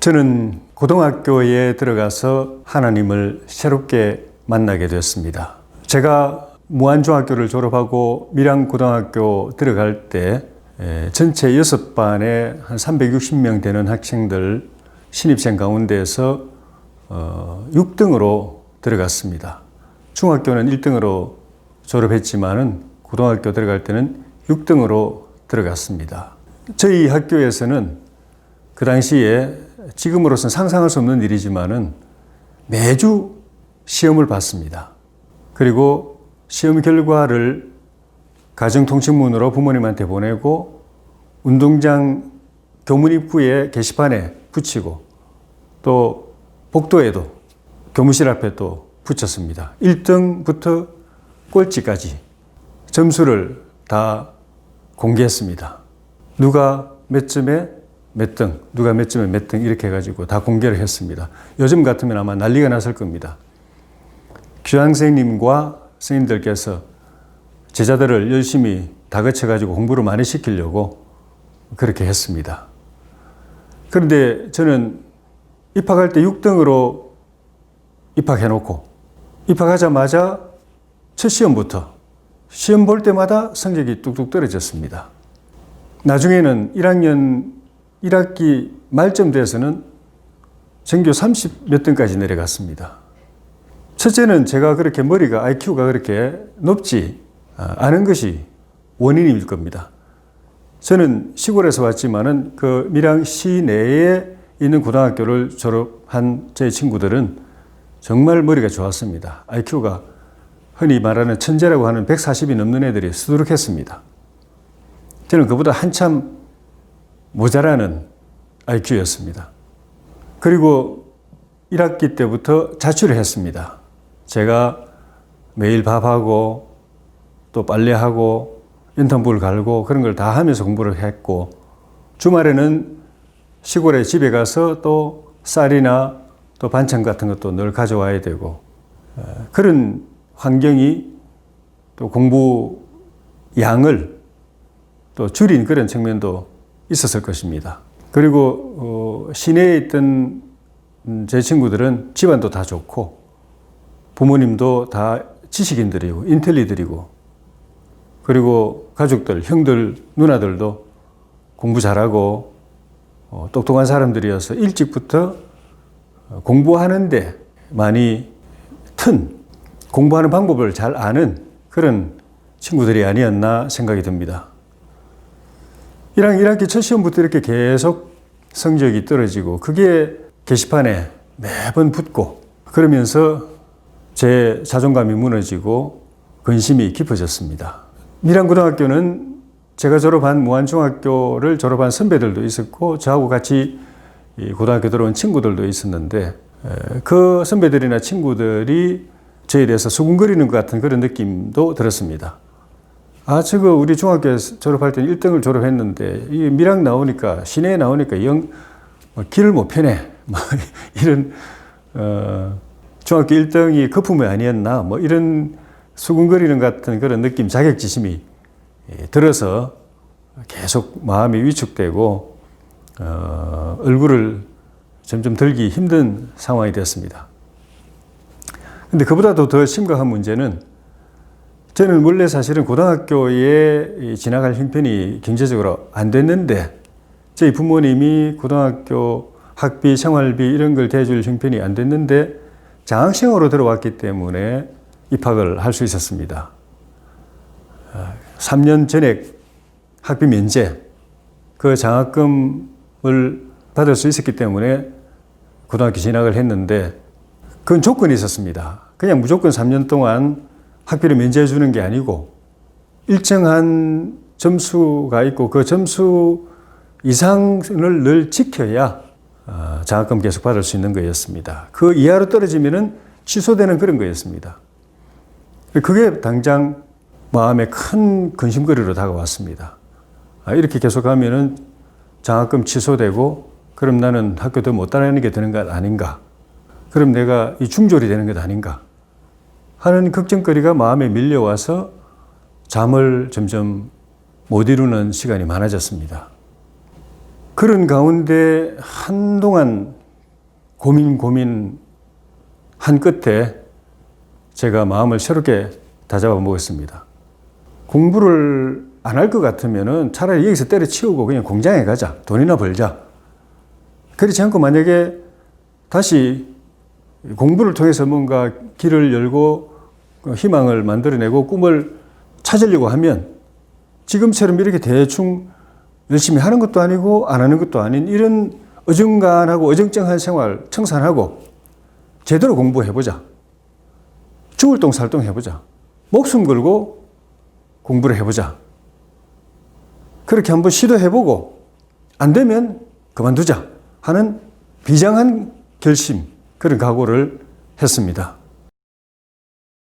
저는 고등학교에 들어가서 하나님을 새롭게 만나게 되었습니다. 제가 무안중학교를 졸업하고 밀양고등학교 들어갈 때 전체 6반에 한 360명 되는 학생들 신입생 가운데에서 6등으로 들어갔습니다. 중학교는 1등으로 졸업했지만은 고등학교 들어갈 때는 6등으로 들어갔습니다. 저희 학교에서는 그 당시에 지금으로서는 상상할 수 없는 일이지만은 매주 시험을 봤습니다. 그리고 시험 결과를 가정통신문으로 부모님한테 보내고 운동장 교문 입구에 게시판에 붙이고 또 복도에도 교무실 앞에 또 붙였습니다. 1등부터 꼴찌까지 점수를 다 공개했습니다. 누가 몇 점에 몇 등, 누가 몇 점에 몇 등 이렇게 해가지고 다 공개를 했습니다. 요즘 같으면 아마 난리가 났을 겁니다. 교장선생님과 선생님들께서 제자들을 열심히 다그쳐가지고 공부를 많이 시키려고 그렇게 했습니다. 그런데 저는 입학할 때 6등으로 입학해놓고 입학하자마자 첫 시험부터 시험 볼 때마다 성적이 뚝뚝 떨어졌습니다. 나중에는 1학년 1학기 말쯤 돼서는 전교 30 몇 등까지 내려갔습니다. 첫째는 제가 그렇게 머리가 IQ가 그렇게 높지 않은 것이 원인일 겁니다. 저는 시골에서 왔지만은 그 밀양 시내에 있는 고등학교를 졸업한 제 친구들은 정말 머리가 좋았습니다. IQ가 흔히 말하는 천재라고 하는 140이 넘는 애들이 수두룩했습니다. 저는 그보다 한참 모자라는 IQ였습니다. 그리고 1학기 때부터 자취를 했습니다. 제가 매일 밥하고 또 빨래하고 인턴부를 갈고 그런 걸 다 하면서 공부를 했고 주말에는 시골에 집에 가서 또 쌀이나 또 반찬 같은 것도 늘 가져와야 되고 그런 환경이 또 공부 양을 또 줄인 그런 측면도 있었을 것입니다. 그리고 시내에 있던 제 친구들은 집안도 다 좋고 부모님도 다 지식인들이고 인텔리들이고 그리고 가족들, 형들, 누나들도 공부 잘하고 똑똑한 사람들이어서 일찍부터 공부하는데 많이 공부하는 방법을 잘 아는 그런 친구들이 아니었나 생각이 듭니다. 1학기 첫 시험부터 이렇게 계속 성적이 떨어지고 그게 게시판에 매번 붙고 그러면서 제 자존감이 무너지고 근심이 깊어졌습니다. 밀양고등학교는 제가 졸업한 무안중학교를 졸업한 선배들도 있었고 저하고 같이 고등학교 들어온 친구들도 있었는데 그 선배들이나 친구들이 저에 대해서 수군거리는 것 같은 그런 느낌도 들었습니다. 저거 우리 중학교에서 졸업할 때 1등을 졸업했는데 이 밀양 나오니까 시내에 나오니까 길을 못 펴네. 이런 중학교 1등이 거품이 아니었나 이런 수군거리는 것 같은 그런 느낌, 자격지심이 들어서 계속 마음이 위축되고 얼굴을 점점 들기 힘든 상황이 됐습니다. 근데 그보다도 더 심각한 문제는 저는 원래 사실은 고등학교에 진학할 형편이 경제적으로 안 됐는데 저희 부모님이 고등학교 학비, 생활비 이런 걸 대줄 형편이 안 됐는데 장학생으로 들어왔기 때문에 입학을 할 수 있었습니다. 3년 전액 학비 면제, 그 장학금을 받을 수 있었기 때문에 고등학교 진학을 했는데 그건 조건이 있었습니다. 그냥 무조건 3년 동안 학비를 면제해 주는 게 아니고 일정한 점수가 있고 그 점수 이상을 늘 지켜야 장학금 계속 받을 수 있는 거였습니다. 그 이하로 떨어지면은 취소되는 그런 거였습니다. 그게 당장 마음에 큰 근심거리로 다가왔습니다. 이렇게 계속하면은 장학금 취소되고 그럼 나는 학교 더 못 다니게 되는 것 아닌가? 그럼 내가 이 중졸이 되는 것 아닌가? 하는 걱정거리가 마음에 밀려와서 잠을 점점 못 이루는 시간이 많아졌습니다. 그런 가운데 한동안 고민한 끝에 제가 마음을 새롭게 다잡아 먹었습니다. 공부를 안 할 것 같으면은 차라리 여기서 때려치우고 그냥 공장에 가자. 돈이나 벌자. 그렇지 않고 만약에 다시 공부를 통해서 뭔가 길을 열고 희망을 만들어내고 꿈을 찾으려고 하면 지금처럼 이렇게 대충 열심히 하는 것도 아니고 안 하는 것도 아닌 이런 어중간하고 어정쩡한 생활 청산하고 제대로 공부해보자. 죽을 똥 살 똥 해보자. 목숨 걸고 공부를 해보자. 그렇게 한번 시도해보고 안 되면 그만두자 하는 비장한 결심, 그런 각오를 했습니다.